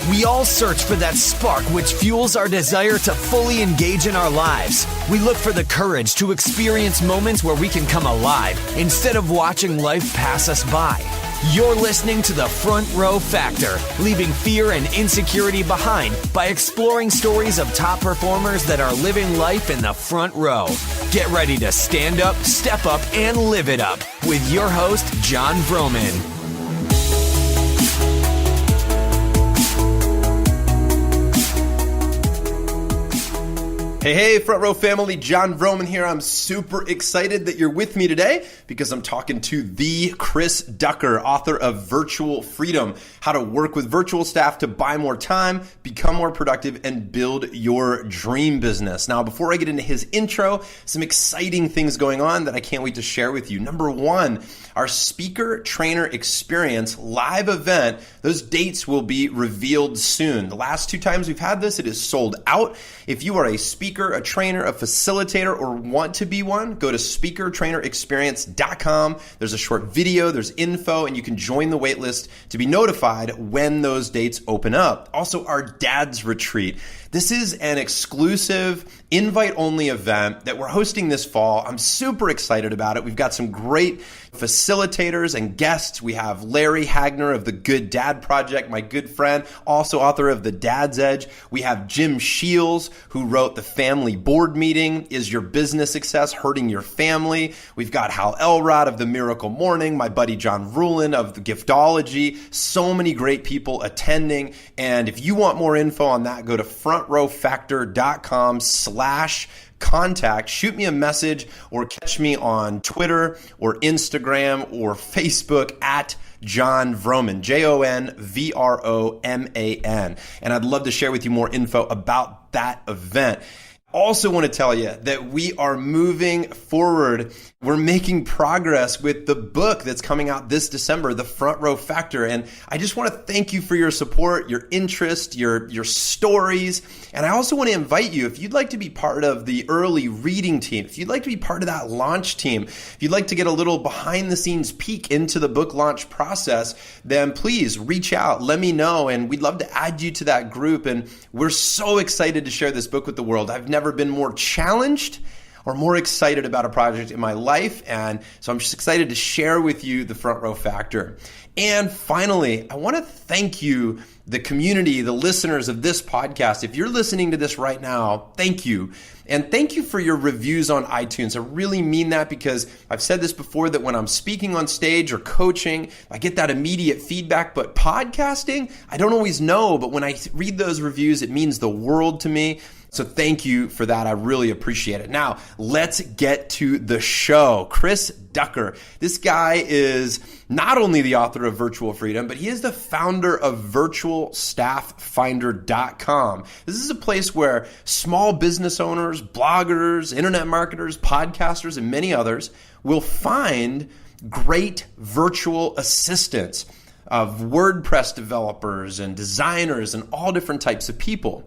We all search for that spark which fuels our desire to fully engage in our lives. We look for the courage to experience moments where we can come alive instead of watching life pass us by. You're listening to the Front Row Factor, leaving fear and insecurity behind by exploring stories of top performers that are living life in the front row. Get ready to stand up, step up, and live it up with your host, John Vroman. Hey, Front Row family, John Vroman here. I'm super excited that you're with me today because I'm talking to the Chris Ducker, author of Virtual Freedom, How to Work with Virtual Staff to Buy More Time, Become More Productive, and Build Your Dream Business. Now, before I get into his intro, some exciting things going on that I can't wait to share with you. Number one, our Speaker Trainer Experience live event, those dates will be revealed soon. The last two times we've had this, it is sold out. If you are a speaker, a trainer, a facilitator, or want to be one, go to speakertrainerexperience.com. There's a short video, there's info, and you can join the waitlist to be notified when those dates open up. Also, our Dad's Retreat. This is an exclusive invite-only event that we're hosting this fall. I'm super excited about it. We've got some great facilitators and guests. We have Larry Hagner of the Good Dad Project, my good friend, also author of The Dad's Edge. We have Jim Shields, who wrote The Family Board Meeting, Is Your Business Success Hurting Your Family? We've got Hal Elrod of The Miracle Morning, my buddy John Vroman of The Giftology. So many great people attending. And if you want more info on that, go to frontrowfactor.com/contact. Shoot me a message or catch me on Twitter or Instagram or Facebook at John Vroman, JONVROMAN. And I'd love to share with you more info about that event. Also want to tell you that we are moving forward. We're making progress with the book that's coming out this December, The Front Row Factor. And I just want to thank you for your support, your interest, your stories. And I also want to invite you, if you'd like to be part of the early reading team, if you'd like to be part of that launch team, if you'd like to get a little behind the scenes peek into the book launch process, then please reach out, let me know, and we'd love to add you to that group. And we're so excited to share this book with the world. I've never been more challenged or more excited about a project in my life. And so I'm just excited to share with you the Front Row Factor. And finally, I want to thank you, the community, the listeners of this podcast. If you're listening to this right now, thank you. And thank you for your reviews on iTunes. I really mean that because I've said this before that when I'm speaking on stage or coaching, I get that immediate feedback. But podcasting, I don't always know. But when I read those reviews, it means the world to me. So thank you for that. I really appreciate it. Now, let's get to the show. Chris Ducker. This guy is not only the author of Virtual Freedom, but he is the founder of virtualstafffinder.com. This is a place where small business owners, bloggers, internet marketers, podcasters, and many others will find great virtual assistants of WordPress developers and designers and all different types of people.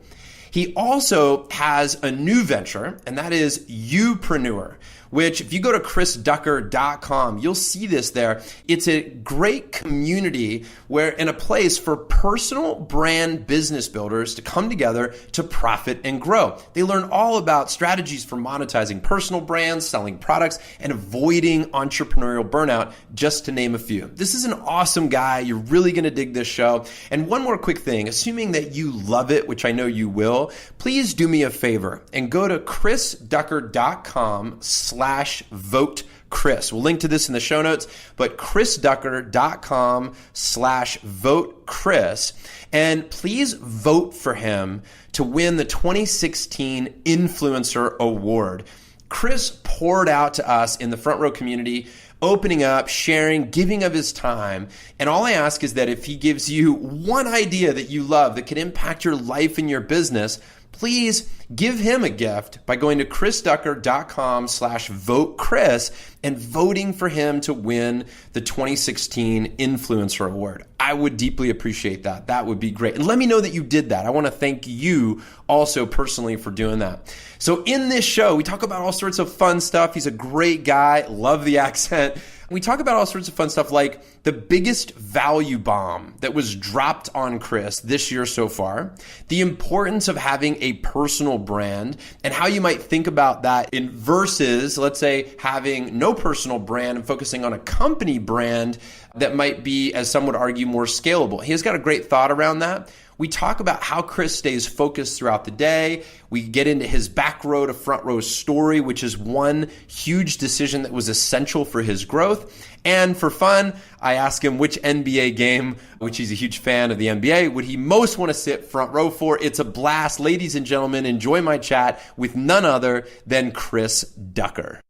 He also has a new venture, and that is Youpreneur, which if you go to chrisducker.com, you'll see this there. It's a great community where in a place for personal brand business builders to come together to profit and grow. They learn all about strategies for monetizing personal brands, selling products, and avoiding entrepreneurial burnout, just to name a few. This is an awesome guy. You're really going to dig this show. And one more quick thing, assuming that you love it, which I know you will, please do me a favor and go to chrisducker.com/vote Chris. We'll link to this in the show notes, but chrisducker.com/vote Chris. And please vote for him to win the 2016 Influencer Award. Chris poured out to us in the Front Row community, opening up, sharing, giving of his time. And all I ask is that if he gives you one idea that you love that could impact your life and your business, please give him a gift by going to chrisducker.com/vote Chris and voting for him to win the 2016 Influencer Award. I would deeply appreciate that. That would be great. And let me know that you did that. I want to thank you also personally for doing that. So in this show, we talk about all sorts of fun stuff. He's a great guy. Love the accent. We talk about all sorts of fun stuff like the biggest value bomb that was dropped on Chris this year so far, the importance of having a personal brand and how you might think about that in versus, let's say, having no personal brand and focusing on a company brand that might be, as some would argue, more scalable. He has got a great thought around that. We talk about how Chris stays focused throughout the day. We get into his back row to front row story, which is one huge decision that was essential for his growth. And for fun, I ask him which NBA game, which he's a huge fan of the NBA, would he most want to sit front row for. It's a blast. Ladies and gentlemen, enjoy my chat with none other than Chris Ducker.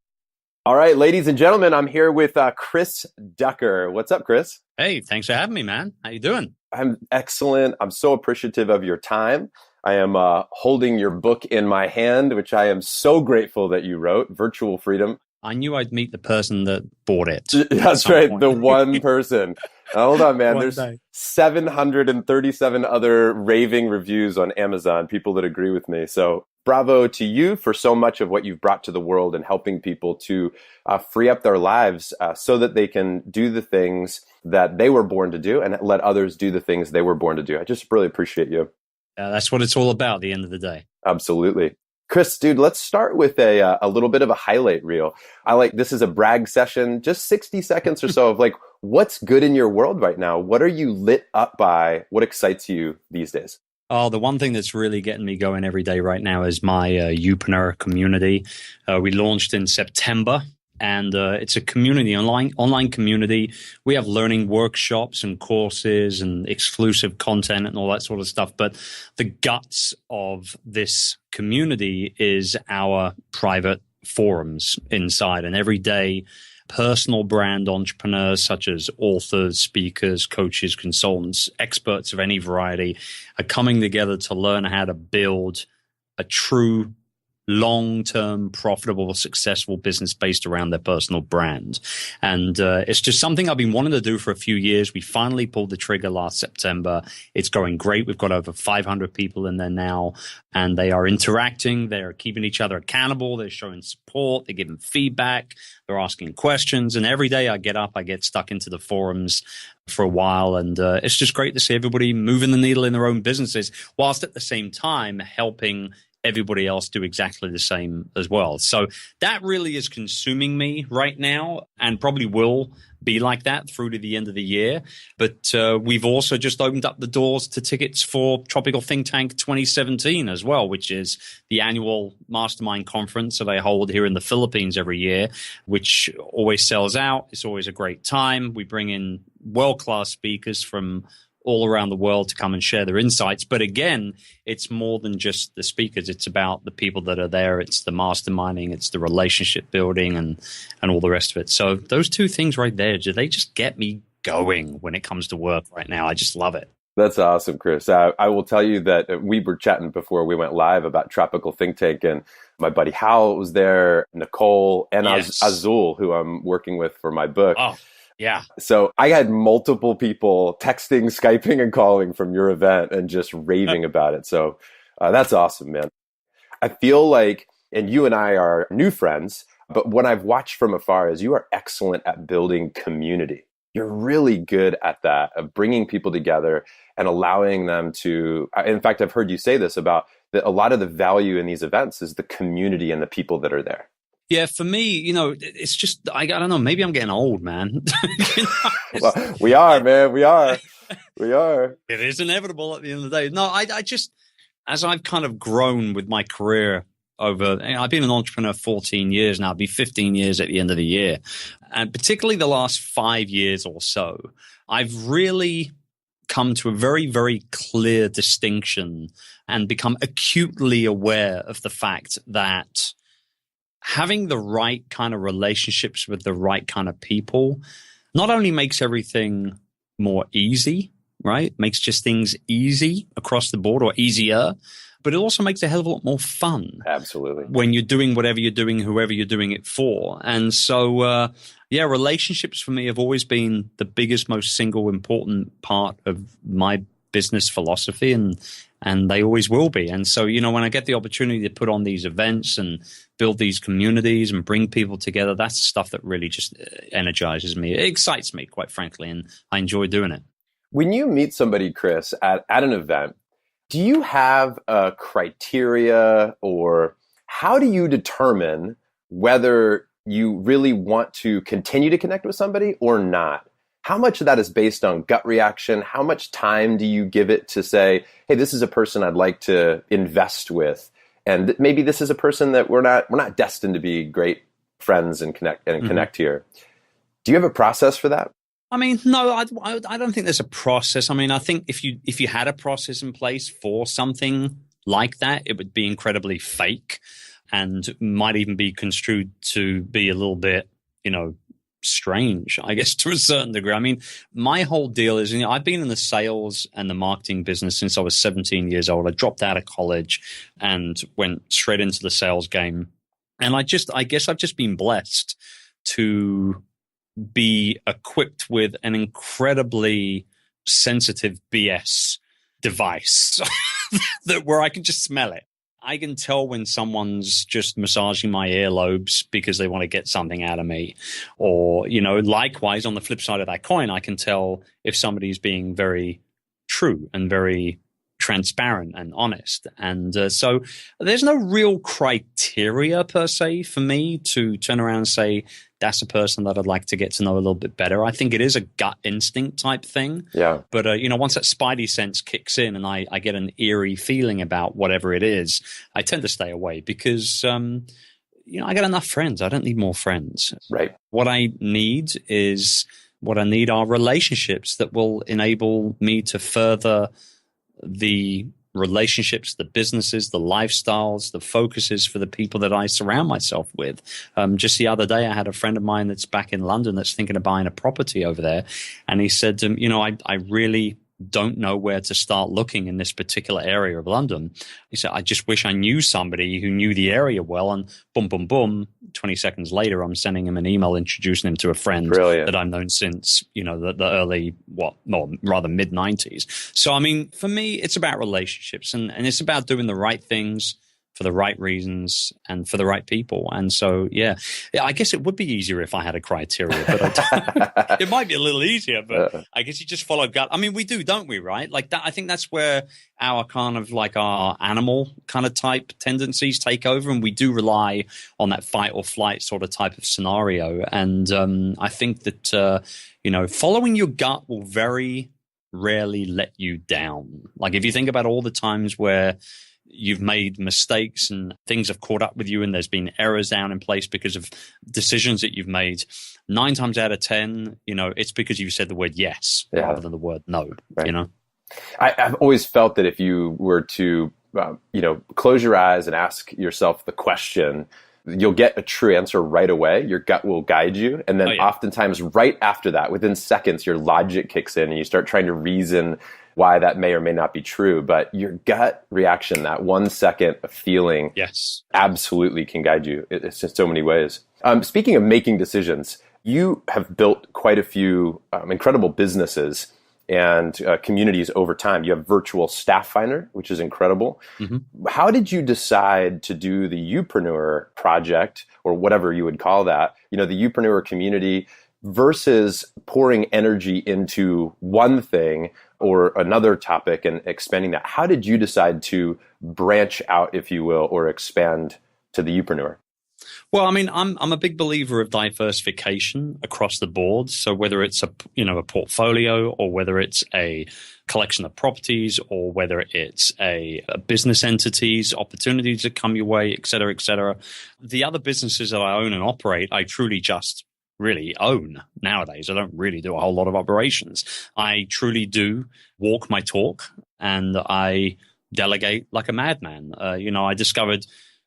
All right, ladies and gentlemen, I'm here with Chris Ducker. What's up, Chris? Hey, thanks for having me, man. How you doing? I'm excellent. I'm so appreciative of your time. I am holding your book in my hand, which I am so grateful that you wrote, Virtual Freedom. I knew I'd meet the person that bought it. That's right, the one person. Hold on, man. There's 737 other raving reviews on Amazon, people that agree with me. So bravo to you for so much of what you've brought to the world and helping people to free up their lives so that they can do the things that they were born to do and let others do the things they were born to do. I just really appreciate you. That's what it's all about at the end of the day. Absolutely. Chris, dude, let's start with a little bit of a highlight reel. This is a brag session, just 60 seconds or so of like, what's good in your world right now? What are you lit up by? What excites you these days? Oh, the one thing that's really getting me going every day right now is my Youpreneur community. We launched in September. And it's a community, online community. We have learning workshops and courses and exclusive content and all that sort of stuff. But the guts of this community is our private forums inside. And every day, personal brand entrepreneurs such as authors, speakers, coaches, consultants, experts of any variety are coming together to learn how to build a true long-term, profitable, successful business based around their personal brand. And it's just something I've been wanting to do for a few years. We finally pulled the trigger last September. It's going great. We've got over 500 people in there now, and they are interacting. They're keeping each other accountable. They're showing support. They're giving feedback. They're asking questions. And every day I get up, I get stuck into the forums for a while. And it's just great to see everybody moving the needle in their own businesses, whilst at the same time helping everybody else do exactly the same as well. So that really is consuming me right now and probably will be like that through to the end of the year. But we've also just opened up the doors to tickets for Tropical Think Tank 2017 as well, which is the annual mastermind conference that I hold here in the Philippines every year, which always sells out. It's always a great time. We bring in world-class speakers from all around the world to come and share their insights. But again, it's more than just the speakers. It's about the people that are there. It's the masterminding. It's the relationship building and all the rest of it. So those two things right there, they just get me going when it comes to work right now. I just love it. That's awesome, Chris. I will tell you that we were chatting before we went live about Tropical Think Tank, and my buddy Hal was there, Nicole, and yes, Azul, who I'm working with for my book. Oh. Yeah. So I had multiple people texting, Skyping, and calling from your event and just raving about it. So that's awesome, man. I feel like, and you and I are new friends, but what I've watched from afar is you are excellent at building community. You're really good at that, of bringing people together and allowing them to, in fact, I've heard you say this about that a lot of the value in these events is the community and the people that are there. Yeah, for me, it's just, I don't know, maybe I'm getting old, man. Well, we are, man. We are. It is inevitable at the end of the day. No, I just, as I've kind of grown with my career I've been an entrepreneur 14 years now, I'll be 15 years at the end of the year. And particularly the last 5 years or so, I've really come to a very, very clear distinction and become acutely aware of the fact that having the right kind of relationships with the right kind of people not only makes everything more easy, right? Makes just things easy across the board or easier, but it also makes a hell of a lot more fun. Absolutely. When you're doing whatever you're doing, whoever you're doing it for. And so, relationships for me have always been the biggest, most single important part of my business philosophy, and they always will be. And so, when I get the opportunity to put on these events and build these communities and bring people together, that's the stuff that really just energizes me. It excites me, quite frankly, and I enjoy doing it. When you meet somebody, Chris, at an event, do you have a criteria, or how do you determine whether you really want to continue to connect with somebody or not? How much of that is based on gut reaction? How much time do you give it to say, hey, this is a person I'd like to invest with, and maybe this is a person that we're not destined to be great friends and connect here? Do you have a process for that? I mean, no, I don't think there's a process. I mean, I think if you had a process in place for something like that, it would be incredibly fake and might even be construed to be a little bit, strange, I guess, to a certain degree. I mean, my whole deal is, I've been in the sales and the marketing business since I was 17 years old. I dropped out of college and went straight into the sales game. And I guess I've just been blessed to be equipped with an incredibly sensitive BS device where I can just smell it. I can tell when someone's just massaging my earlobes because they want to get something out of me. Or, likewise, on the flip side of that coin, I can tell if somebody's being very true and very transparent and honest. And so there's no real criteria per se for me to turn around and say, that's a person that I'd like to get to know a little bit better. I think it is a gut instinct type thing. Yeah. But, once that Spidey sense kicks in and I get an eerie feeling about whatever it is, I tend to stay away because, I got enough friends. I don't need more friends. Right. What I need are relationships that will enable me to further the relationships, the businesses, the lifestyles, the focuses for the people that I surround myself with. Just the other day, I had a friend of mine that's back in London that's thinking of buying a property over there. And he said, I really don't know where to start looking in this particular area of London. He said, I just wish I knew somebody who knew the area well. And boom, boom, boom, 20 seconds later, I'm sending him an email introducing him to a friend that I've known since, the early, mid-90s. So, I mean, for me, it's about relationships and it's about doing the right things for the right reasons and for the right people. And so, yeah, I guess it would be easier if I had a criteria, but it might be a little easier, but I guess you just follow gut. I mean, we do, don't we? Right? Like that. I think that's where our kind of like our animal kind of type tendencies take over. And we do rely on that fight or flight sort of type of scenario. And I think that, following your gut will very rarely let you down. Like if you think about all the times where you've made mistakes and things have caught up with you and there's been errors down in place because of decisions that you've made, 9 times out of 10, it's because you said the word yes rather than the word no, right. I've always felt that if you were to, close your eyes and ask yourself the question, you'll get a true answer right away. Your gut will guide you. And then oftentimes right after that, within seconds, your logic kicks in and you start trying to reason why that may or may not be true. But your gut reaction, that 1 second of feeling, absolutely can guide you. It's in so many ways. Speaking of making decisions, you have built quite a few incredible businesses and communities over time. You have Virtual Staff Finder, which is incredible. Mm-hmm. How did you decide to do the Youpreneur project, or whatever you would call that, the Youpreneur community, versus pouring energy into one thing or another topic and expanding that? How did you decide to branch out, if you will, or expand to the Youpreneur? Well, I mean, I'm a big believer of diversification across the board. So whether it's a portfolio, or whether it's a collection of properties, or whether it's a business entities, opportunities that come your way, et cetera, et cetera. The other businesses that I own and operate, I truly just really own nowadays. I don't really do a whole lot of operations. I truly do walk my talk and I delegate like a madman. I discovered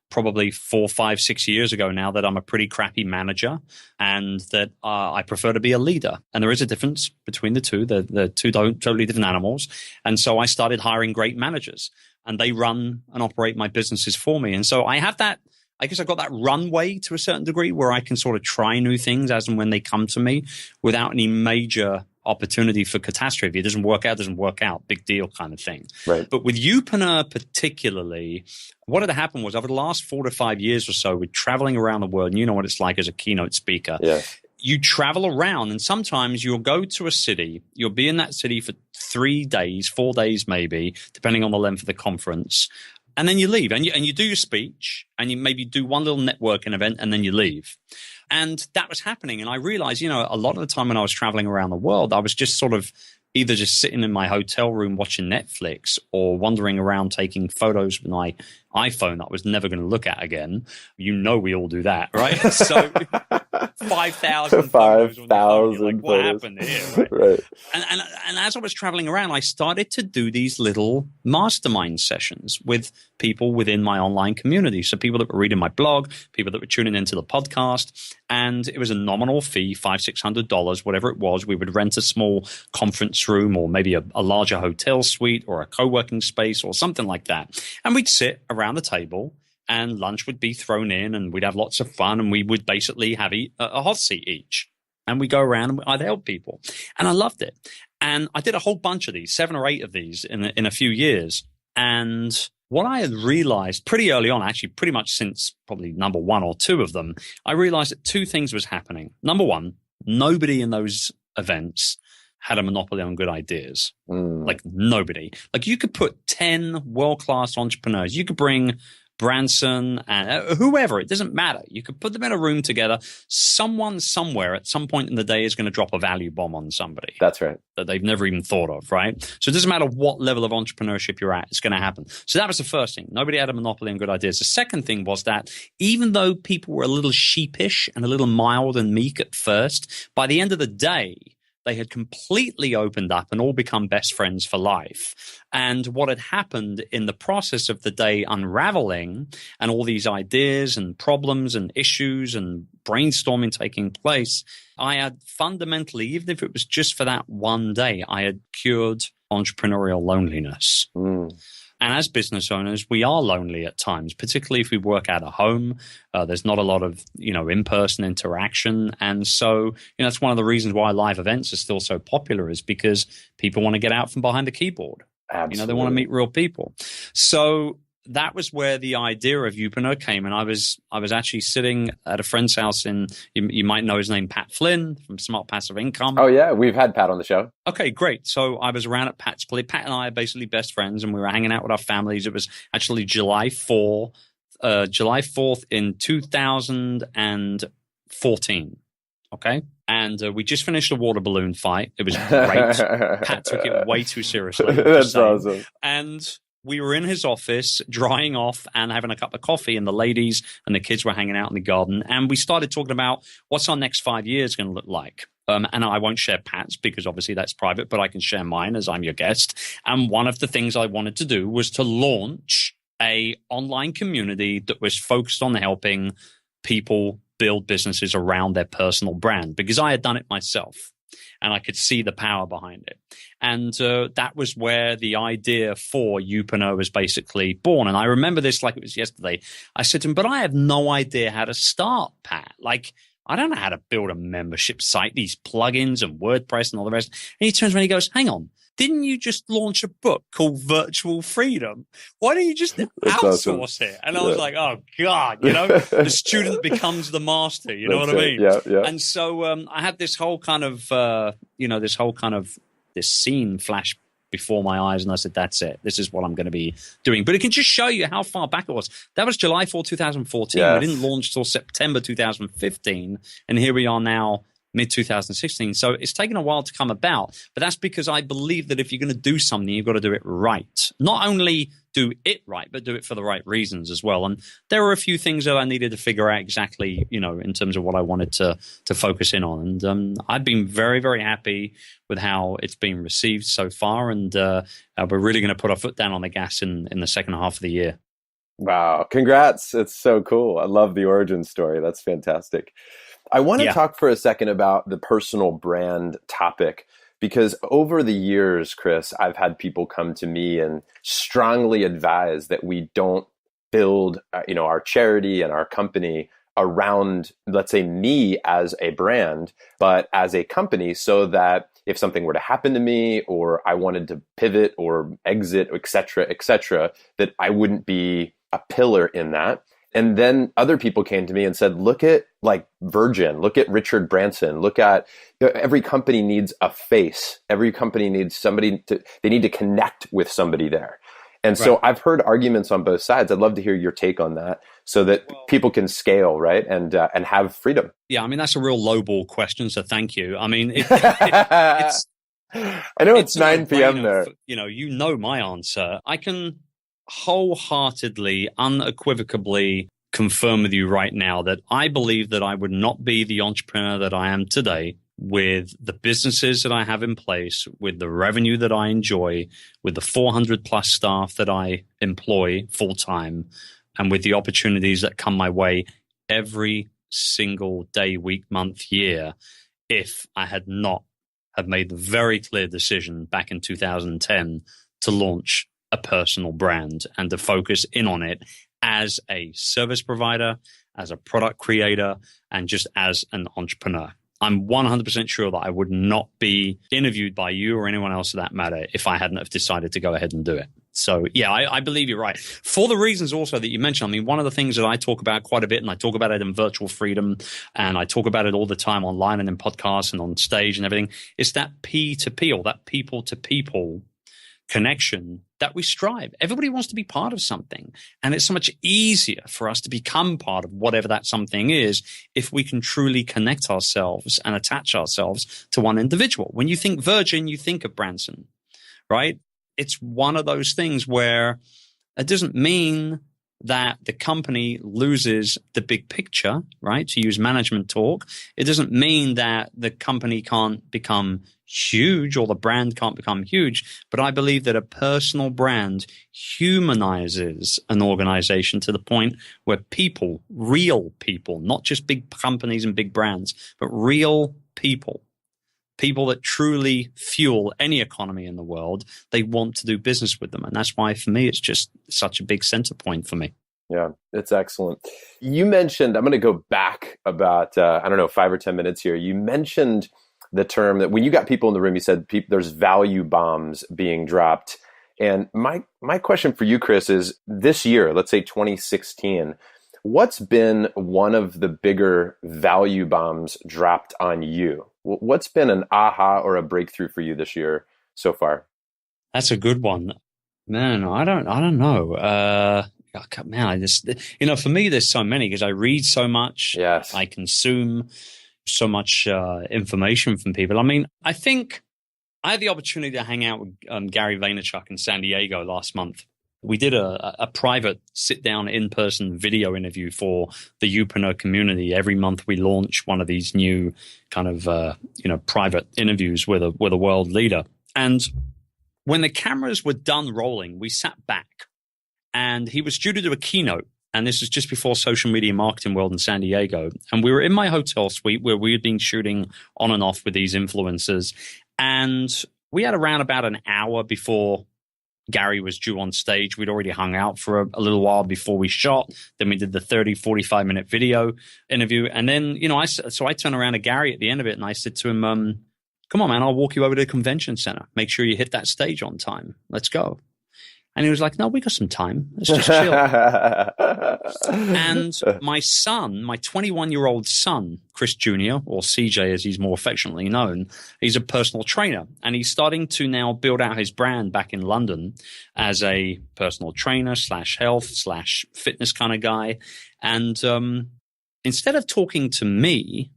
probably 4, 5, 6 years ago now that I'm a pretty crappy manager and that I prefer to be a leader. And there is a difference between the two. They're two totally different animals. And so I started hiring great managers and they run and operate my businesses for me. And so I have that, I guess I've got that runway to a certain degree where I can sort of try new things as and when they come to me without any major opportunity for catastrophe. It doesn't work out, big deal kind of thing. Right. But with Youpreneur particularly, what had happened was over the last 4 to 5 years or so, with traveling around the world, and you know what it's like as a keynote speaker. Yes. You travel around, and sometimes you'll go to a city, you'll be in that city for 3 days, 4 days maybe, depending on the length of the conference, and then you leave, and you do your speech, and you maybe do one little networking event, and then you leave. And that was happening, and I realized, a lot of the time when I was traveling around the world, I was just sort of either just sitting in my hotel room watching Netflix or wandering around taking photos with my iPhone that I was never going to look at again. We all do that, right? So 5,000 photos on your phone. You're like, what happened here? Right? And as I was traveling around, I started to do these little mastermind sessions with people within my online community. So people that were reading my blog, people that were tuning into the podcast, and it was a nominal fee, $500-$600, whatever it was. We would rent a small conference room or maybe a larger hotel suite or a co-working space or something like that. And we'd sit around the table and lunch would be thrown in and we'd have lots of fun and we would basically have a hot seat each. And we go around and I'd help people. And I loved it. And I did a whole bunch of these, 7 or 8 of these in a few years. And what I had realized pretty early on, actually pretty much since probably number 1 or 2 of them, I realized that 2 things was happening. Number 1, nobody in those events had a monopoly on good ideas. Like nobody. Like you could put 10 world-class entrepreneurs. You could bring Branson and whoever, it doesn't matter. You could put them in a room together. Someone somewhere at some point in the day is going to drop a value bomb on somebody. That's right. That they've never even thought of, right? So it doesn't matter what level of entrepreneurship you're at, it's going to happen. So that was the first thing. Nobody had a monopoly on good ideas. The second thing was that even though people were a little sheepish and a little mild and meek at first, by the end of the day, they had completely opened up and all become best friends for life. And what had happened in the process of the day unraveling and all these ideas and problems and issues and brainstorming taking place, I had fundamentally, even if it was just for that one day, I had cured entrepreneurial loneliness. And as business owners, we are lonely at times, particularly if we work out of home. There's not a lot of, in-person interaction. And so, that's one of the reasons why live events are still so popular is because people want to get out from behind the keyboard. Absolutely. They want to meet real people. So that was where the idea of Youpreneur came. And I was actually sitting at a friend's house you might know his name, Pat Flynn from Smart Passive Income. Oh yeah, we've had Pat on the show. Okay, great. So I was around at Pat's place. Pat and I are basically best friends and we were hanging out with our families. It was actually July 4th in 2014. Okay. And we just finished a water balloon fight. It was great. Pat took it way too seriously. That's awesome. And we were in his office drying off and having a cup of coffee, and the ladies and the kids were hanging out in the garden. And we started talking about what's our next 5 years going to look like. And I won't share Pat's because obviously that's private, but I can share mine as I'm your guest. And one of the things I wanted to do was to launch a online community that was focused on helping people build businesses around their personal brand because I had done it myself. And I could see the power behind it. And that was where the idea for Youpreneur was basically born. And I remember this like it was yesterday. I said to him, but I have no idea how to start, Pat. Like, I don't know how to build a membership site, these plugins and WordPress and all the rest. And he turns around and he goes, hang on. Didn't you just launch a book called Virtual Freedom? Why don't you just outsource it? And I was like, oh, God, the student becomes the master. You know what I mean? Yeah. And so I had this whole kind of, this scene flash before my eyes. And I said, that's it. This is what I'm going to be doing. But it can just show you how far back it was. That was July 4, 2014. Yes. We didn't launch till September 2015. And here we are now. Mid-2016. So it's taken a while to come about, but that's because I believe that if you're going to do something, you've got to do it right. Not only do it right, but do it for the right reasons as well. And there were a few things that I needed to figure out exactly, in terms of what I wanted to focus in on. And I've been very, very happy with how it's been received so far. And we're really going to put our foot down on the gas in the second half of the year. Wow. Congrats. It's so cool. I love the origin story. That's fantastic. I want to talk for a second about the personal brand topic, because over the years, Chris, I've had people come to me and strongly advise that we don't build, our charity and our company around, let's say, me as a brand, but as a company, so that if something were to happen to me, or I wanted to pivot or exit, et cetera, that I wouldn't be a pillar in that. And then other people came to me and said, look at like Virgin, look at Richard Branson, look at every company needs a face. Every company needs they need to connect with somebody there. And so I've heard arguments on both sides. I'd love to hear your take on that so that people can scale, right? And have freedom. Yeah. I mean, that's a real lowball question. So thank you. I mean, it's, I know it's 9 p.m. there. You know my answer. I can wholeheartedly, unequivocally confirm with you right now that I believe that I would not be the entrepreneur that I am today with the businesses that I have in place, with the revenue that I enjoy, with the 400 plus staff that I employ full time, and with the opportunities that come my way every single day, week, month, year, if I had not have made the very clear decision back in 2010 to launch a personal brand and to focus in on it as a service provider, as a product creator, and just as an entrepreneur. I'm 100% sure that I would not be interviewed by you or anyone else for that matter if I hadn't have decided to go ahead and do it. So yeah, I believe you're right. For the reasons also that you mentioned, I mean, one of the things that I talk about quite a bit, and I talk about it in Virtual Freedom, and I talk about it all the time online and in podcasts and on stage and everything, is that P2P, or that people to people connection that we strive. Everybody wants to be part of something. And it's so much easier for us to become part of whatever that something is if we can truly connect ourselves and attach ourselves to one individual. When you think Virgin, you think of Branson, right? It's one of those things where it doesn't mean that the company loses the big picture, right? To use management talk. It doesn't mean that the company can't become huge or the brand can't become huge. But I believe that a personal brand humanizes an organization to the point where people, real people, not just big companies and big brands, but real people that truly fuel any economy in the world, they want to do business with them. And that's why, for me, it's just such a big center point for me. Yeah, it's excellent. You mentioned, I'm going to go back about, 5 or 10 minutes here. You mentioned the term that when you got people in the room, you said there's value bombs being dropped. And my question for you, Chris, is this year, let's say 2016, what's been one of the bigger value bombs dropped on you? What's been an aha or a breakthrough for you this year so far? That's a good one. Man, I don't know. Man, I just, for me, there's so many because I read so much. Yes. I consume so much information from people. I mean, I think I had the opportunity to hang out with Gary Vaynerchuk in San Diego last month. We did a private sit-down in-person video interview for the Youpreneur community. Every month we launch one of these new kind of, private interviews with a world leader. And when the cameras were done rolling, we sat back and he was due to do a keynote. And this was just before Social Media Marketing World in San Diego. And we were in my hotel suite where we had been shooting on and off with these influencers. And we had around about an hour before Gary was due on stage. We'd already hung out for a little while before we shot. Then we did the 30, 45-minute video interview. And then, I turned around to Gary at the end of it and I said to him, come on, man, I'll walk you over to the convention center. Make sure you hit that stage on time. Let's go. And he was like, no, we got some time. Let's just chill. And my son, my 21-year-old son, Chris Jr., or CJ as he's more affectionately known, he's a personal trainer. And he's starting to now build out his brand back in London as a personal trainer / health / fitness kind of guy. And instead of talking to me,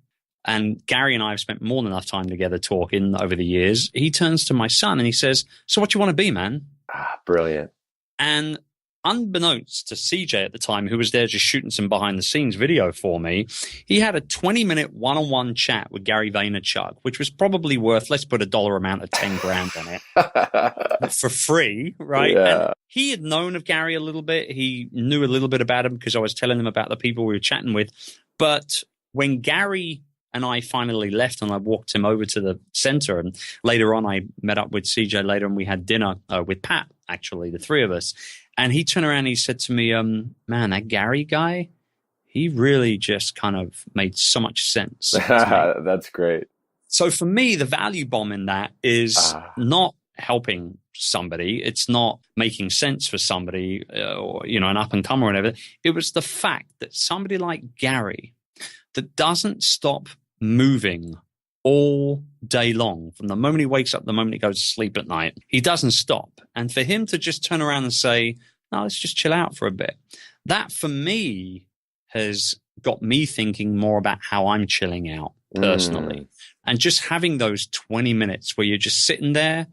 and Gary and I have spent more than enough time together talking over the years, he turns to my son and he says, so what you want to be, man? Brilliant. And unbeknownst to CJ at the time, who was there just shooting some behind the scenes video for me, he had a 20-minute one-on-one chat with Gary Vaynerchuk, which was probably worth, let's put a dollar amount of 10 grand on it for free, right? Yeah. And he had known of Gary a little bit. He knew a little bit about him because I was telling him about the people we were chatting with. But when Gary and I finally left and I walked him over to the center, and later on I met up with CJ later and we had dinner with Pat, actually, the three of us. And he turned around and he said to me, man, that Gary guy, he really just kind of made so much sense. That's great. So for me, the value bomb in that is not helping somebody. It's not making sense for somebody or, an up and comer or whatever. It was the fact that somebody like Gary that doesn't stop moving all day long from the moment he wakes up, the moment he goes to sleep at night, he doesn't stop. And for him to just turn around and say, no, let's just chill out for a bit. That for me has got me thinking more about how I'm chilling out personally. And just having those 20 minutes where you're just sitting there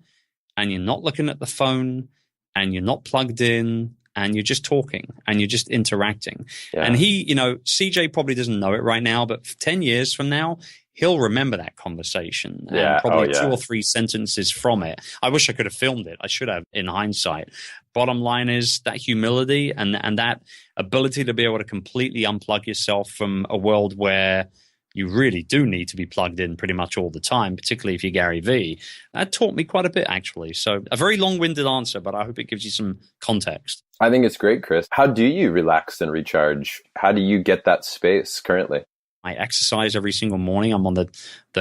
and you're not looking at the phone and you're not plugged in and you're just talking and you're just interacting. Yeah. And he, CJ probably doesn't know it right now, but 10 years from now, he'll remember that conversation and probably 2 or 3 sentences from it. I wish I could have filmed it. I should have in hindsight. Bottom line is that humility and that ability to be able to completely unplug yourself from a world where you really do need to be plugged in pretty much all the time, particularly if you're Gary Vee. That taught me quite a bit, actually. So a very long-winded answer, but I hope it gives you some context. I think it's great, Chris. How do you relax and recharge? How do you get that space currently? I exercise every single morning. I'm on the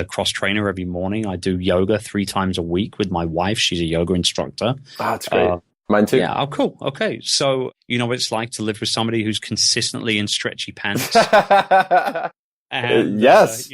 cross trainer every morning. I do yoga 3 times a week with my wife. She's a yoga instructor. Oh, that's great. Mine too. Yeah. Oh, cool. Okay. So you know what it's like to live with somebody who's consistently in stretchy pants. And, yes.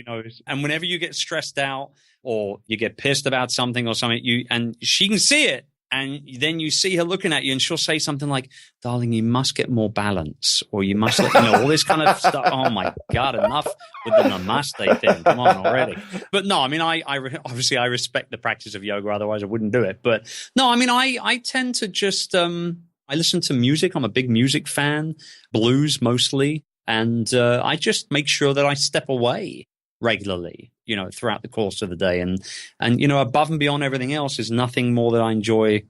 And whenever you get stressed out or you get pissed about something or something, and she can see it. And then you see her looking at you and she'll say something like, darling, you must get more balance, or you must, all this kind of stuff. Oh my God, enough with the namaste thing. Come on already. But no, I mean, obviously I respect the practice of yoga. Otherwise I wouldn't do it. But no, I mean, I tend to just, I listen to music. I'm a big music fan, blues mostly. And I just make sure that I step away regularly, throughout the course of the day. And above and beyond everything else is nothing more that I enjoy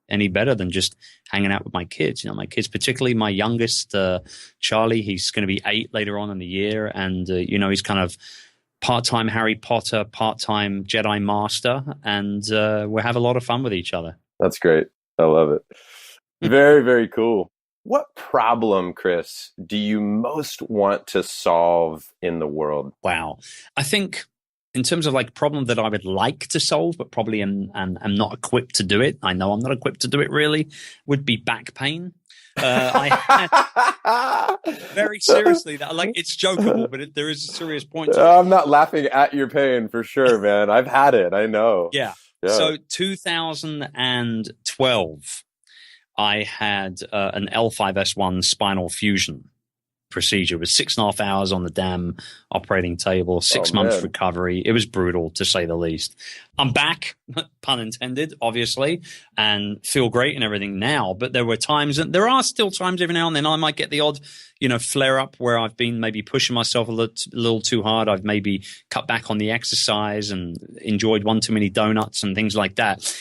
any better than just hanging out with my kids. My kids, particularly my youngest, Charlie, he's going to be 8 later on in the year. And, he's kind of part-time Harry Potter, part-time Jedi Master. And we have a lot of fun with each other. That's great. I love it. Very, very cool. What problem, Chris, do you most want to solve in the world? Wow. I think in terms of problem that I would like to solve, but probably am not equipped to do it. I know I'm not equipped to do it really, would be back pain. I had very seriously that it's jokeable, but there is a serious point to it. I'm not laughing at your pain for sure, man. I've had it. I know. Yeah. So 2012. I had an L5S1 spinal fusion procedure. It was 6.5 hours on the damn operating table, 6 months recovery. It was brutal, to say the least. I'm back, pun intended, obviously, and feel great and everything now. But there were times, and there are still times every now and then I might get the odd, flare up where I've been maybe pushing myself a little too hard. I've maybe cut back on the exercise and enjoyed one too many donuts and things like that.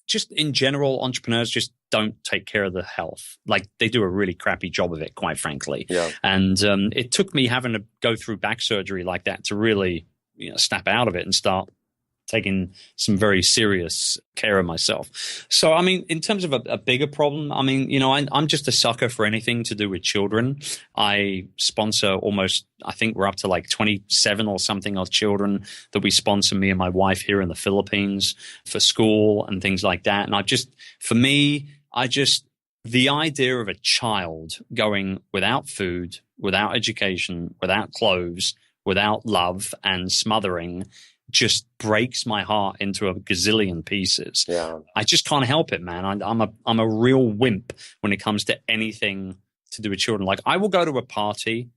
Just in general, entrepreneurs just don't take care of the health. They do a really crappy job of it, quite frankly. Yeah. And it took me having to go through back surgery like that to really snap out of it and start taking some very serious care of myself. So, I mean, in terms of a bigger problem, I mean, I'm just a sucker for anything to do with children. I sponsor I think we're up to 27 or something of children that we sponsor, me and my wife, here in the Philippines for school and things like that. And the idea of a child going without food, without education, without clothes, without love and smothering just breaks my heart into a gazillion pieces. Yeah. I just can't help it, man. I'm a real wimp when it comes to anything to do with children. I will go to a party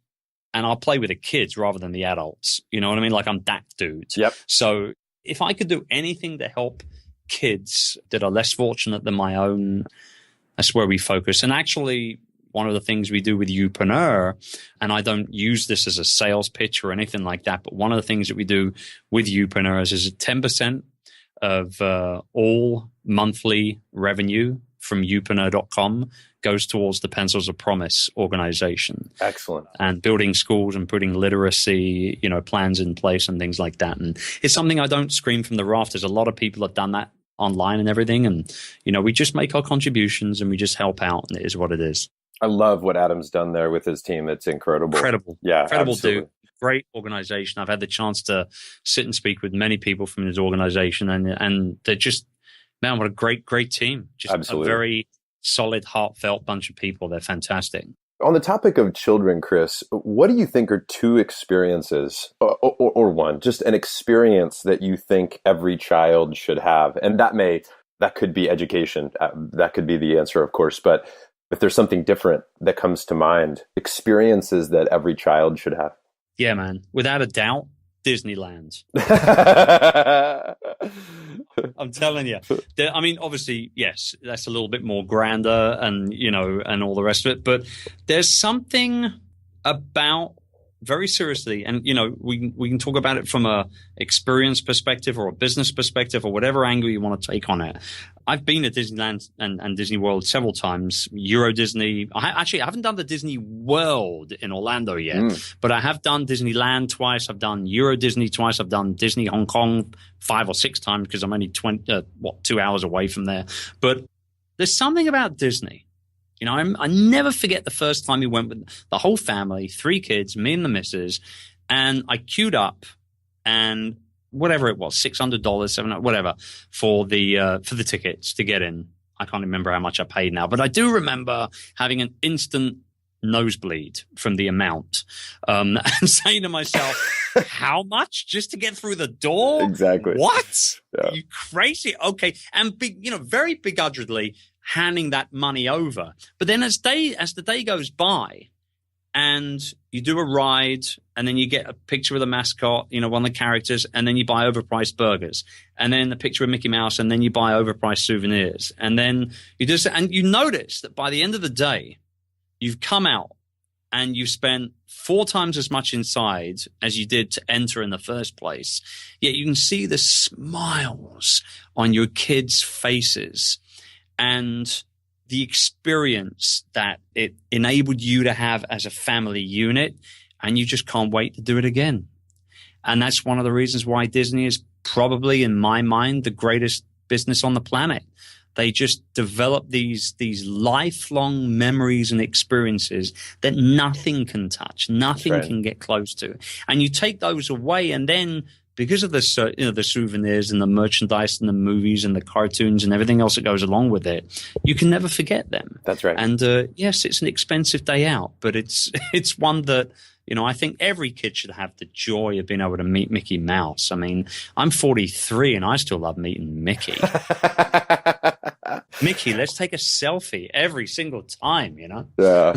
and I'll play with the kids rather than the adults. You know what I mean? I'm that dude. Yep. So if I could do anything to help kids that are less fortunate than my own, that's where we focus. And actually, one of the things we do with Youpreneur, and I don't use this as a sales pitch or anything like that, but one of the things that we do with Youpreneur is 10% of all monthly revenue from youpreneur.com goes towards the Pencils of Promise organization. Excellent. And building schools and putting literacy, plans in place and things like that. And it's something I don't scream from the rafters. A lot of people have done that online and everything. And, we just make our contributions and we just help out, and it is what it is. I love what Adam's done there with his team. It's incredible. Incredible. Yeah. Incredible absolutely. dude. great organization. I've had the chance to sit and speak with many people from this organization, and they're just, man, what a great team. Just Absolutely. A very solid, heartfelt bunch of people. They're fantastic. On the topic of children, Chris, what do you think are two experiences, or one, just an experience that you think every child should have? And that could be education. That could be the answer, of course. But if there's something different that comes to mind, experiences that every child should have. Yeah, man. Without a doubt, Disneyland. I'm telling you. I mean, obviously, yes, that's a little bit more grander and, and all the rest of it. But there's something about, very seriously, and, we can talk about it from a experience perspective or a business perspective or whatever angle you want to take on it. I've been to Disneyland and Disney World several times, Euro Disney. I haven't done the Disney World in Orlando yet, but I have done Disneyland twice. I've done Euro Disney twice. I've done Disney Hong Kong 5 or 6 times because I'm only 2 hours away from there. But there's something about Disney. I never forget the first time we went with the whole family, 3 kids, me and the missus, and I queued up and whatever it was, $600, $700, whatever, for the tickets to get in. I can't remember how much I paid now, but I do remember having an instant nosebleed from the amount, and saying to myself, how much just to get through the door? Exactly. What? Yeah. Are you crazy? Okay. And very begrudgingly handing that money over. But then as the day goes by and you do a ride and then you get a picture of the mascot, one of the characters, and then you buy overpriced burgers, and then the picture of Mickey Mouse, and then you buy overpriced souvenirs. And then you notice that by the end of the day, you've come out and you've spent 4 times as much inside as you did to enter in the first place. Yet you can see the smiles on your kids' faces and the experience that it enabled you to have as a family unit, and you just can't wait to do it again. And that's one of the reasons why Disney is probably, in my mind, the greatest business on the planet. They just develop these lifelong memories and experiences that nothing can touch, nothing can get close to. And you take those away, and then because of the souvenirs and the merchandise and the movies and the cartoons and everything else that goes along with it, you can never forget them. That's right. And yes, it's an expensive day out, but it's one that, I think every kid should have the joy of being able to meet Mickey Mouse. I mean, I'm 43 and I still love meeting Mickey. Mickey, let's take a selfie every single time, Yeah.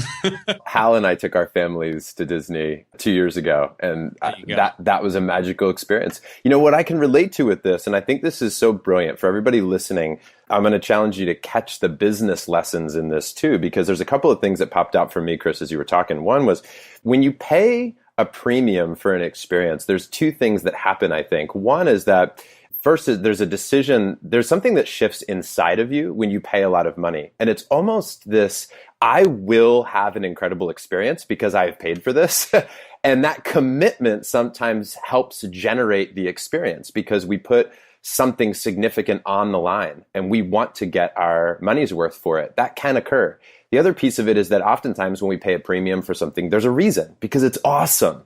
Hal and I took our families to Disney 2 years ago, and that was a magical experience. What I can relate to with this, and I think this is so brilliant for everybody listening, I'm going to challenge you to catch the business lessons in this too, because there's a couple of things that popped out for me, Chris, as you were talking. One was when you pay a premium for an experience, there's 2 things that happen, I think. One is that first is there's a decision, there's something that shifts inside of you when you pay a lot of money. And it's almost this, I will have an incredible experience because I've paid for this. And that commitment sometimes helps generate the experience because we put something significant on the line and we want to get our money's worth for it. That can occur. The other piece of it is that oftentimes when we pay a premium for something, there's a reason because it's awesome.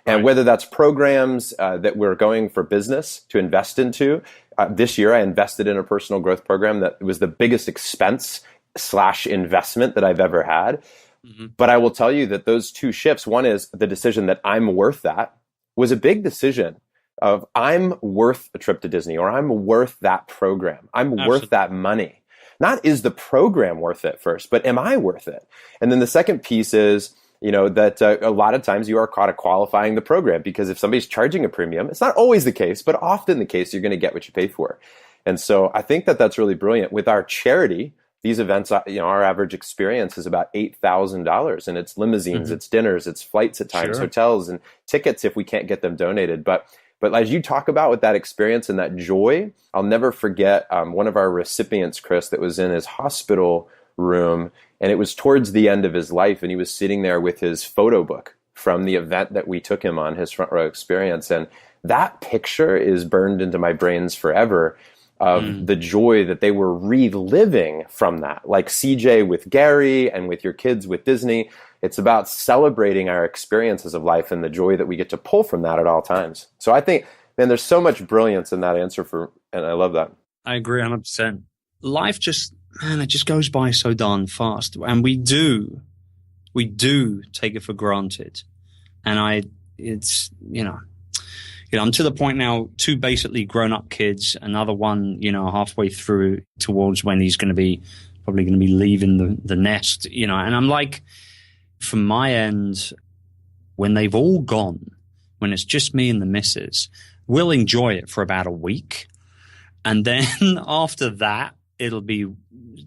And whether that's programs that we're going for business to invest into, this year I invested in a personal growth program that was the biggest expense/investment that I've ever had. Mm-hmm. But I will tell you that those 2 shifts, one is the decision that I'm worth that, was a big decision of I'm worth a trip to Disney, or I'm worth that program. I'm worth that money. Not is the program worth it first, but am I worth it? And then the second piece is, that a lot of times you are caught at qualifying the program, because if somebody's charging a premium, it's not always the case, but often the case, you're going to get what you pay for. And so I think that that's really brilliant. With our charity, these events, our average experience is about $8,000, and it's limousines, it's dinners, it's flights at times, hotels, and tickets if we can't get them donated. But as you talk about with that experience and that joy, I'll never forget one of our recipients, Chris, that was in his hospital room, and it was towards the end of his life, and he was sitting there with his photo book from the event that we took him on, his front row experience. And that picture is burned into my brains forever. of the joy that they were reliving from that. Like CJ with Gary and with your kids with Disney. It's about celebrating our experiences of life and the joy that we get to pull from that at all times. So I think, man, there's so much brilliance in that answer and I love that. I agree 100%. Life it just goes by so darn fast. And we do take it for granted. And I'm to the point now, 2 basically grown-up kids, another one, halfway through towards when he's probably going to be leaving the nest, and I'm like, from my end, when they've all gone, when it's just me and the missus, we'll enjoy it for about a week. And then after that, it'll be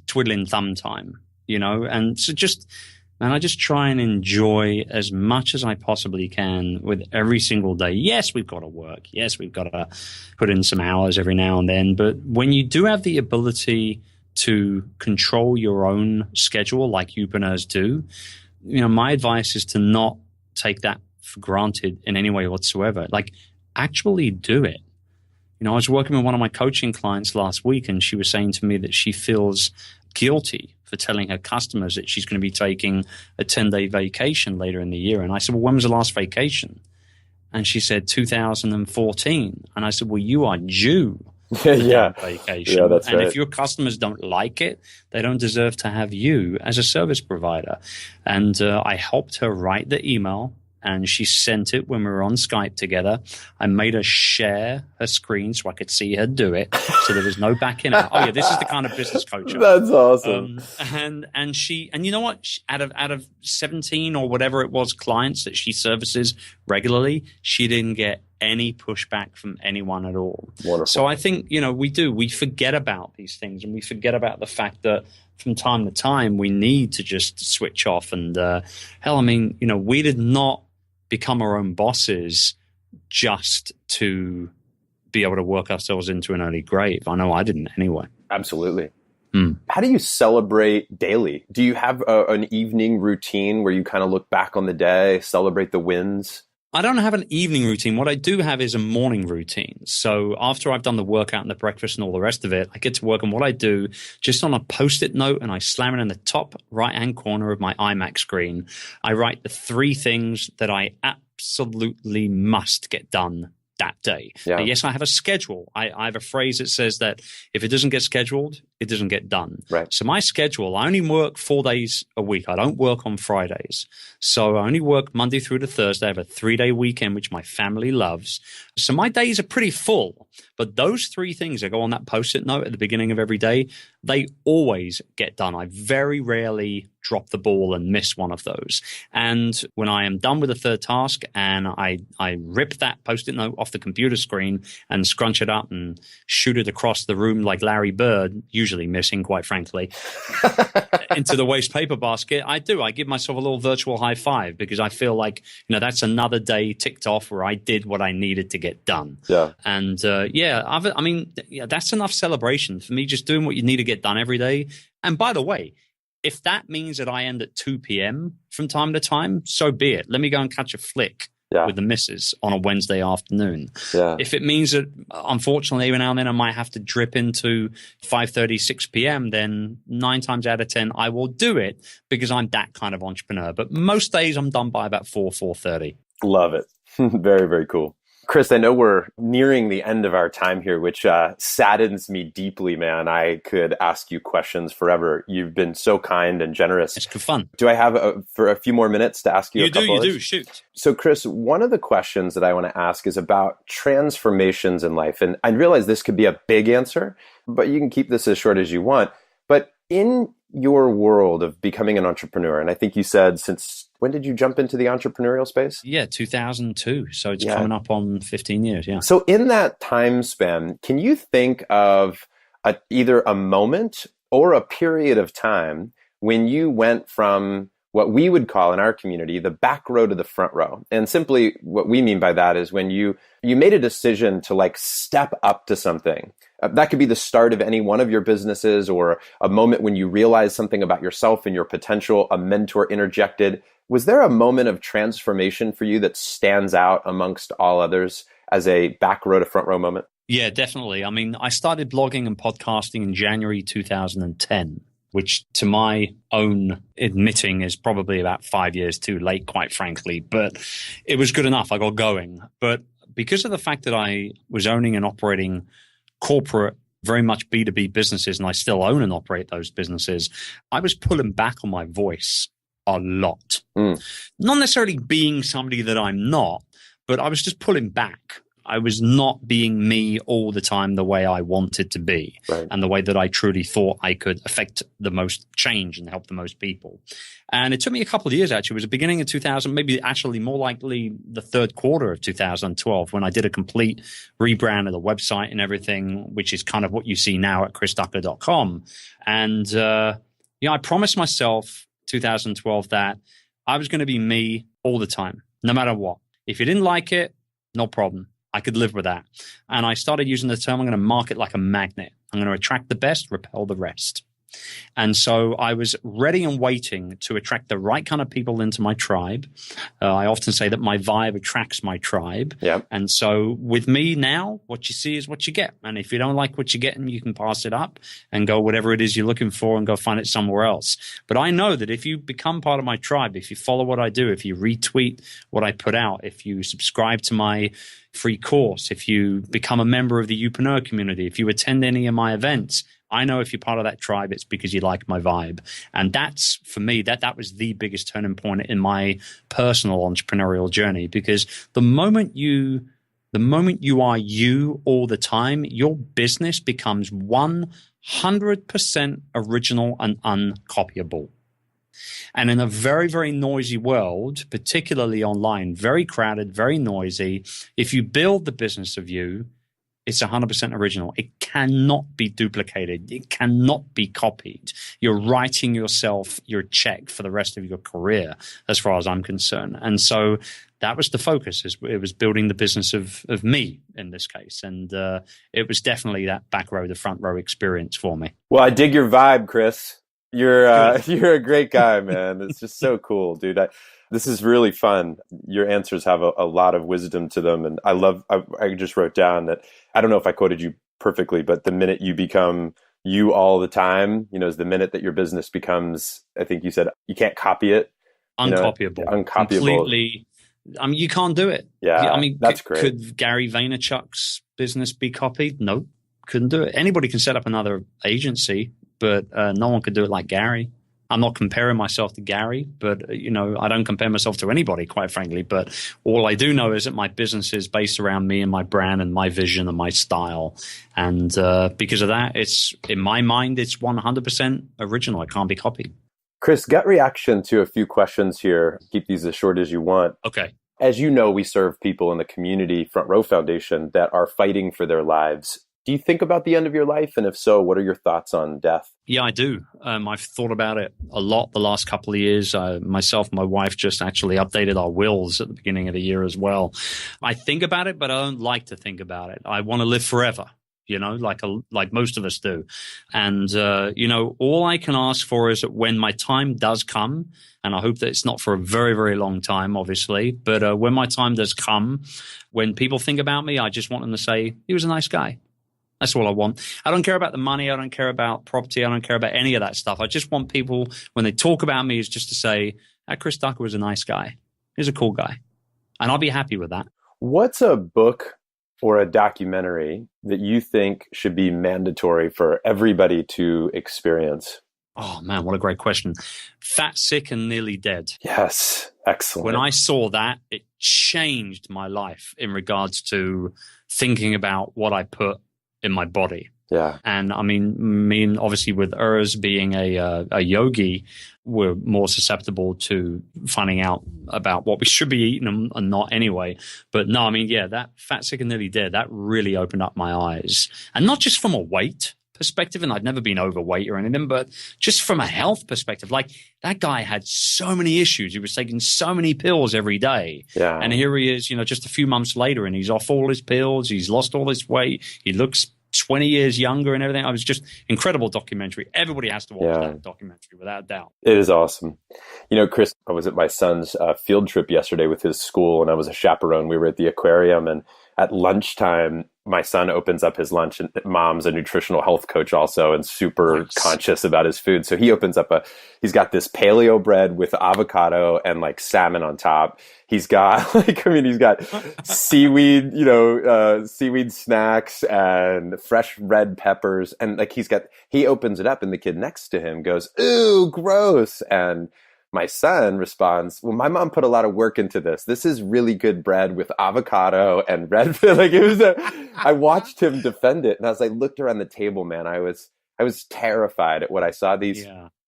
twiddling thumb time, and so I just try and enjoy as much as I possibly can with every single day. Yes, we've got to work. Yes, we've got to put in some hours every now and then. But when you do have the ability to control your own schedule like Youpreneurs do, my advice is to not take that for granted in any way whatsoever. Like, actually do it. I was working with one of my coaching clients last week, and she was saying to me that she feels guilty for telling her customers that she's going to be taking a 10-day vacation later in the year. And I said, well, when was the last vacation? And she said 2014. And I said, well, you are due for vacation. Yeah, that's and right. if your customers don't like it, they don't deserve to have you as a service provider. And I helped her write the email, and she sent it when we were on Skype together. I made her share her screen so I could see her do it, so there was no backing out. Oh yeah, this is the kind of business coach. That's awesome. And you know what? Out of 17 or whatever it was clients that she services regularly, she didn't get any pushback from anyone at all. Wonderful. So I think we forget about these things, and we forget about the fact that from time to time we need to just switch off. And we did not become our own bosses just to be able to work ourselves into an early grave. I know I didn't anyway. Absolutely. How do you celebrate daily? Do you have an evening routine where you kind of look back on the day, celebrate the wins? I don't have an evening routine. What I do have is a morning routine. So after I've done the workout and the breakfast and all the rest of it, I get to work on what I do just on a Post-it note, and I slam it in the top right-hand corner of my iMac screen. I write the 3 things that I absolutely must get done that day. Yeah. Now, yes, I have a schedule. I have a phrase that says that if it doesn't get scheduled, it doesn't get done. Right. So my schedule, I only work 4 days a week. I don't work on Fridays. So I only work Monday through to Thursday. I have a 3-day weekend, which my family loves. So my days are pretty full. But those 3 things that go on that Post-it note at the beginning of every day, they always get done. I very rarely drop the ball and miss one of those. And when I am done with the 3rd task and I rip that Post-it note off the computer screen and scrunch it up and shoot it across the room like Larry Bird, usually missing, quite frankly, into the waste paper basket, I give myself a little virtual high five, because I feel like, that's another day ticked off where I did what I needed to get done. Yeah. And that's enough celebration for me, just doing what you need to get done every day. And by the way, if that means that I end at 2 p.m. from time to time, so be it. Let me go and catch a flick with the missus on a Wednesday afternoon. Yeah. If it means that, unfortunately, every now and then I might have to drip into 5:30, 6 p.m., then 9 times out of 10, I will do it, because I'm that kind of entrepreneur. But most days I'm done by about 4:30. Love it. Very, very cool. Chris, I know we're nearing the end of our time here, which saddens me deeply, man. I could ask you questions forever. You've been so kind and generous. It's good fun. Do I have for a few more minutes to ask you a couple? You do. Shoot. So, Chris, one of the questions that I want to ask is about transformations in life. And I realize this could be a big answer, but you can keep this as short as you want. But in your world of becoming an entrepreneur, and I think you said, since when did you jump into the entrepreneurial space? Yeah, 2002. So it's coming up on 15 years. Yeah. So in that time span, can you think of either a moment or a period of time when you went from what we would call in our community the back row to the front row? And simply what we mean by that is when you made a decision to step up to something. That could be the start of any one of your businesses, or a moment when you realized something about yourself and your potential, a mentor interjected. Was there a moment of transformation for you that stands out amongst all others as a back row to front row moment? Yeah, definitely. I mean, I started blogging and podcasting in January 2010, which to my own admitting is probably about 5 years too late, quite frankly. But it was good enough. I got going. But because of the fact that I was owning and operating corporate, very much B2B businesses, and I still own and operate those businesses, I was pulling back on my voice a lot. Not necessarily being somebody that I'm not, but I was just pulling back. I was not being me all the time the way I wanted to be, right, and the way that I truly thought I could affect the most change and help the most people. And it took me a couple of years, actually. It was the beginning of 2000, maybe actually more likely the third quarter of 2012, when I did a complete rebrand of the website and everything, which is kind of what you see now at chrisducker.com. And I promised myself 2012 that I was going to be me all the time, no matter what. If you didn't like it, no problem. I could live with that. And I started using the term, I'm going to market like a magnet. I'm going to attract the best, repel the rest. And so I was ready and waiting to attract the right kind of people into my tribe. I often say that my vibe attracts my tribe. Yep. And so with me now, what you see is what you get. And if you don't like what you're getting, you can pass it up and go whatever it is you're looking for and go find it somewhere else. But I know that if you become part of my tribe, if you follow what I do, if you retweet what I put out, if you subscribe to my free course, if you become a member of the Youpreneur community, if you attend any of my events, I know if you're part of that tribe, it's because you like my vibe. And that's, for me, that was the biggest turning point in my personal entrepreneurial journey, because the moment you are you all the time, your business becomes 100% original and uncopyable. And in a very, very noisy world, particularly online, very crowded, very noisy, if you build the business of you, it's 100% original. It cannot be duplicated. It cannot be copied. You're writing yourself your check for the rest of your career, as far as I'm concerned. And so that was the focus. It was building the business of me in this case. And it was definitely that back row to front row experience for me. Well, I dig your vibe, Chris. You're a great guy, man. It's just so cool, dude. This is really fun. Your answers have a lot of wisdom to them. And I just wrote down that, I don't know if I quoted you perfectly, but the minute you become you all the time, is the minute that your business becomes, I think you said, you can't copy it. Uncopyable. Uncopyable. Completely. I mean, you can't do it. Yeah. I mean, that's great. Could Gary Vaynerchuk's business be copied? No, couldn't do it. Anybody can set up another agency, but no one could do it like Gary. I'm not comparing myself to Gary, but, I don't compare myself to anybody, quite frankly. But all I do know is that my business is based around me and my brand and my vision and my style. And because of that, in my mind, it's 100% original. It can't be copied. Chris, gut reaction to a few questions here. Keep these as short as you want. Okay. As you know, we serve people in the community Front Row Foundation that are fighting for their lives. Do you think about the end of your life? And if so, what are your thoughts on death? Yeah, I do. I've thought about it a lot the last couple of years. Myself and my wife just actually updated our wills at the beginning of the year as well. I think about it, but I don't like to think about it. I want to live forever, like most of us do. And, all I can ask for is that when my time does come, and I hope that it's not for a very, very long time, obviously, but when my time does come, when people think about me, I just want them to say, he was a nice guy. That's all I want. I don't care about the money. I don't care about property. I don't care about any of that stuff. I just want people, when they talk about me, is just to say, Chris Ducker was a nice guy. He's a cool guy. And I'll be happy with that. What's a book or a documentary that you think should be mandatory for everybody to experience? Oh, man, what a great question. Fat, Sick, and Nearly Dead. Yes. Excellent. When I saw that, it changed my life in regards to thinking about what I put in my body. Yeah. And I mean, obviously with Urs being a yogi, we're more susceptible to finding out about what we should be eating and not anyway. But no, that Fat, Sick, and Nearly Dead, that really opened up my eyes. And not just from a weight perspective, and I'd never been overweight or anything, but just from a health perspective. Like, that guy had so many issues. He was taking so many pills every day. Yeah. And here he is, just a few months later, and he's off all his pills. He's lost all his weight. He looks 20 years younger and everything. It was just incredible documentary. Everybody has to watch that documentary, without a doubt. It is awesome. Chris, I was at my son's field trip yesterday with his school, and I was a chaperone. We were at the aquarium, and at lunchtime, my son opens up his lunch, and mom's a nutritional health coach also and super conscious about his food. So he opens up he's got this paleo bread with avocado and like salmon on top. He's got he's got seaweed, seaweed snacks and fresh red peppers. And like he opens it up and the kid next to him goes, "Ooh, gross." And my son responds, "Well, my mom put a lot of work into this. This is really good bread with avocado and red." Like it was I watched him defend it. And as I looked around the table, man, I was terrified at what I saw these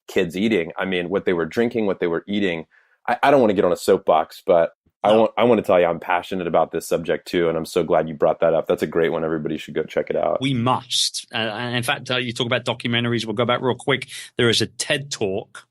kids eating. I mean, what they were drinking, what they were eating. I don't want to get on a soapbox, but I want to tell you I'm passionate about this subject too. And I'm so glad you brought that up. That's a great one. Everybody should go check it out. We must. In fact, you talk about documentaries. We'll go back real quick. There is a TED Talk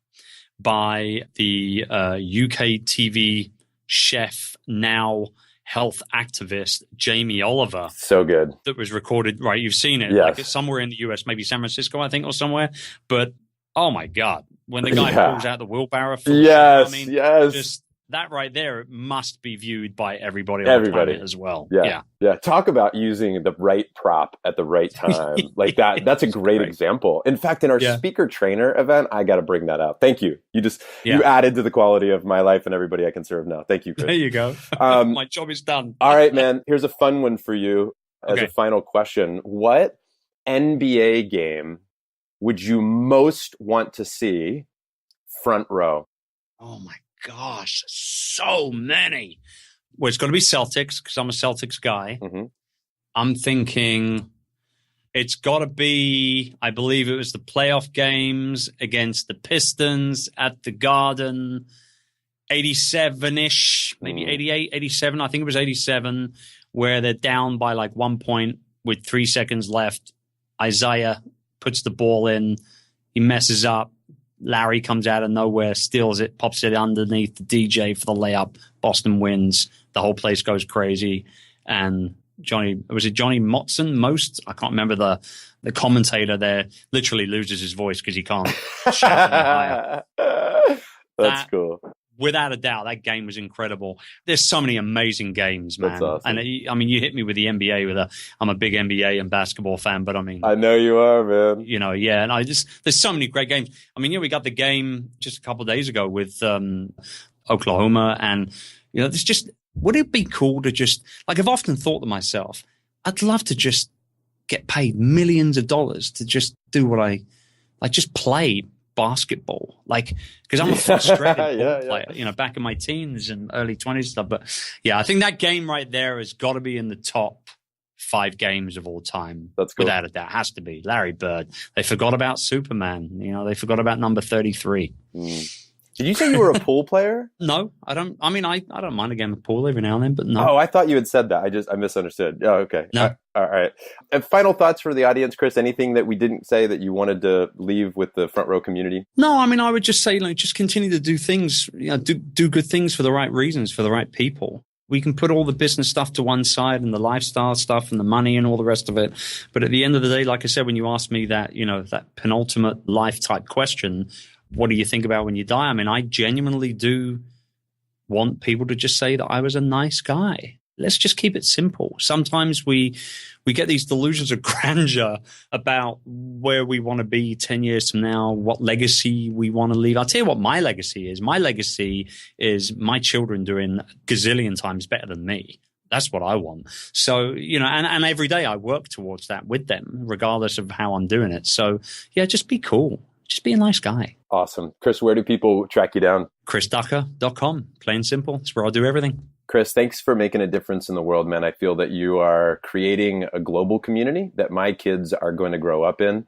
by the UK TV chef, now health activist, Jamie Oliver. So good. That was recorded, right? You've seen it. Yes. Like it's somewhere in the US, maybe San Francisco, I think, or somewhere. But, oh my God, when the guy pulls out the wheelbarrow. Yes, just that right there must be viewed by everybody on the planet as well. Yeah. Talk about using the right prop at the right time. Like that. That's a great example. In fact, in our speaker trainer event, I got to bring that up. Thank you. You added to the quality of my life and everybody I can serve now. Thank you, Chris. There you go. My job is done. All right, man. Here's a fun one for you as a final question. What NBA game would you most want to see front row? Oh my gosh, so many. Well, it's going to be Celtics because I'm a Celtics guy. Mm-hmm. I'm thinking it's got to be, I believe it was the playoff games against the Pistons at the Garden, 87-ish, maybe 88, 87. I think it was 87, where they're down by like 1 point with 3 seconds left. Isaiah puts the ball in. He messes up. Larry comes out of nowhere, steals it, pops it underneath the DJ for the layup. Boston wins. The whole place goes crazy. And Johnny Motson? I can't remember the commentator there. Literally loses his voice because he can't shout any higher. That's cool. Without a doubt, that game was incredible. There's so many amazing games, man. That's awesome. And I mean, you hit me with the NBA I'm a big NBA and basketball fan, but I mean, I know you are, man. And there's so many great games. I mean, we got the game just a couple of days ago with Oklahoma, and there's just, would it be cool to just, like, I've often thought to myself, I'd love to just get paid millions of dollars to just do what I like, just play basketball, like, because I'm a frustrated ball player, back in my teens and early 20s stuff. But I think that game right there has got to be in the top 5 games of all time. That's cool. Without a doubt. Has to be. Larry Bird. They forgot about Superman. They forgot about number 33. Did you say you were a pool player? No, I don't. I mean, I don't mind a game of pool every now and then, but no. Oh, I thought you had said that. I misunderstood. Oh, okay. No. All right. And final thoughts for the audience, Chris? Anything that we didn't say that you wanted to leave with the front row community? No, I mean, I would just say, just continue to do things, do good things for the right reasons, for the right people. We can put all the business stuff to one side and the lifestyle stuff and the money and all the rest of it. But at the end of the day, like I said, when you asked me that, that penultimate life type question, what do you think about when you die? I mean, I genuinely do want people to just say that I was a nice guy. Let's just keep it simple. Sometimes we get these delusions of grandeur about where we want to be 10 years from now, what legacy we want to leave. I'll tell you what my legacy is. My legacy is my children doing a gazillion times better than me. That's what I want. So, and every day I work towards that with them, regardless of how I'm doing it. So, just be cool. Just be a nice guy. Awesome. Chris, where do people track you down? ChrisDucker.com. Plain simple. It's where I'll do everything. Chris, thanks for making a difference in the world, man. I feel that you are creating a global community that my kids are going to grow up in.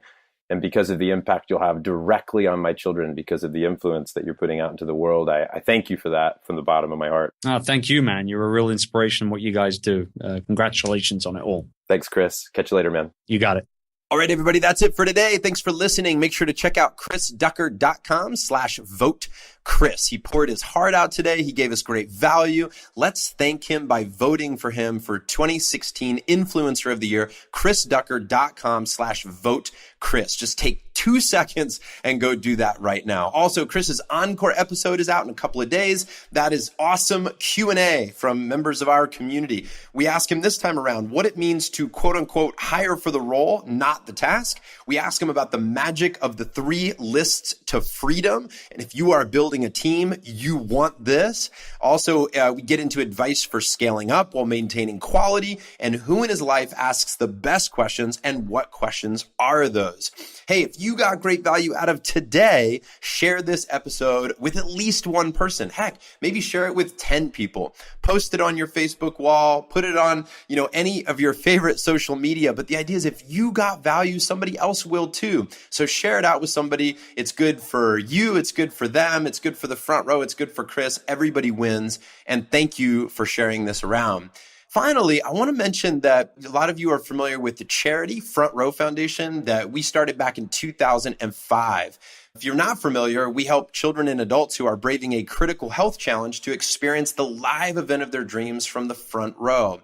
And because of the impact you'll have directly on my children, because of the influence that you're putting out into the world, I thank you for that from the bottom of my heart. Oh, thank you, man. You're a real inspiration, what you guys do. Congratulations on it all. Thanks, Chris. Catch you later, man. You got it. All right, everybody, that's it for today. Thanks for listening. Make sure to check out chrisducker.com/vote-Chris. He poured his heart out today. He gave us great value. Let's thank him by voting for him for 2016 Influencer of the Year, chrisducker.com/vote-Chris. Just take Take 2 seconds and go do that right now. Also, Chris's encore episode is out in a couple of days. That is awesome Q&A from members of our community. We ask him this time around what it means to quote unquote hire for the role, not the task. We ask him about the magic of the 3 lists to freedom. And if you are building a team, you want this. Also, we get into advice for scaling up while maintaining quality, and who in his life asks the best questions and what questions are those. Hey, if you got great value out of today, share this episode with at least one person. Heck, maybe share it with 10 people. Post it on your Facebook wall, put it on, any of your favorite social media. But the idea is if you got value, somebody else will too. So share it out with somebody. It's good for you. It's good for them. It's good for the front row. It's good for Chris. Everybody wins. And thank you for sharing this around. Finally, I want to mention that a lot of you are familiar with the charity Front Row Foundation that we started back in 2005. If you're not familiar, we help children and adults who are braving a critical health challenge to experience the live event of their dreams from the front row.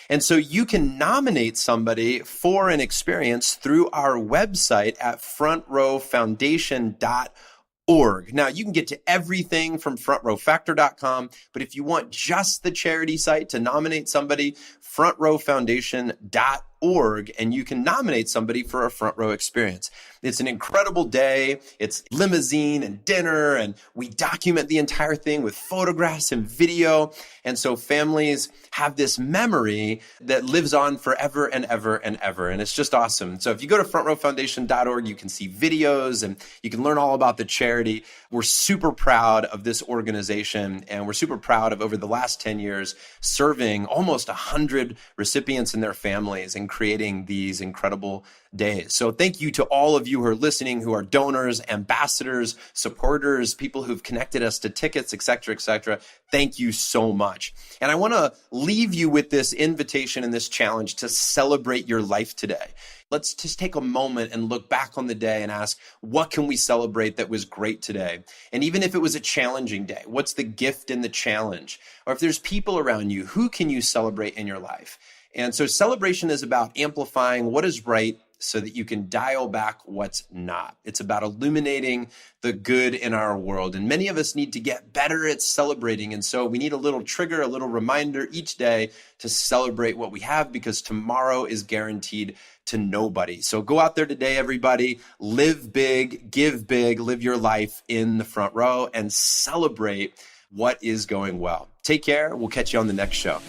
And so you can nominate somebody for an experience through our website at frontrowfoundation.org. Now, you can get to everything from frontrowfactor.com, but if you want just the charity site to nominate somebody, frontrowfoundation.org, and you can nominate somebody for a front row experience. It's an incredible day. It's limousine and dinner, and we document the entire thing with photographs and video. And so families have this memory that lives on forever and ever and ever. And it's just awesome. So if you go to frontrowfoundation.org, you can see videos and you can learn all about the charity. We're super proud of this organization, and we're super proud of over the last 10 years serving almost 100 recipients and their families and creating these incredible days. So thank you to all of you who are listening, who are donors, ambassadors, supporters, people who've connected us to tickets, et cetera, et cetera. Thank you so much. And I want to leave you with this invitation and this challenge to celebrate your life today. Let's just take a moment and look back on the day and ask, what can we celebrate that was great today? And even if it was a challenging day, what's the gift in the challenge? Or if there's people around you, who can you celebrate in your life? And so celebration is about amplifying what is right so that you can dial back what's not. It's about illuminating the good in our world. And many of us need to get better at celebrating. And so we need a little trigger, a little reminder each day to celebrate what we have, because tomorrow is guaranteed to nobody. So go out there today, everybody, live big, give big, live your life in the front row and celebrate what is going well. Take care. We'll catch you on the next show.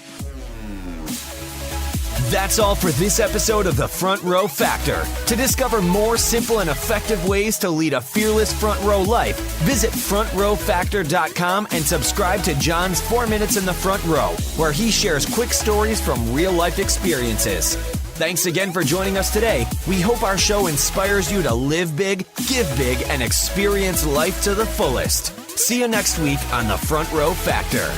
That's all for this episode of The Front Row Factor. To discover more simple and effective ways to lead a fearless front row life, visit frontrowfactor.com and subscribe to John's 4 Minutes in the Front Row, where he shares quick stories from real-life experiences. Thanks again for joining us today. We hope our show inspires you to live big, give big, and experience life to the fullest. See you next week on The Front Row Factor.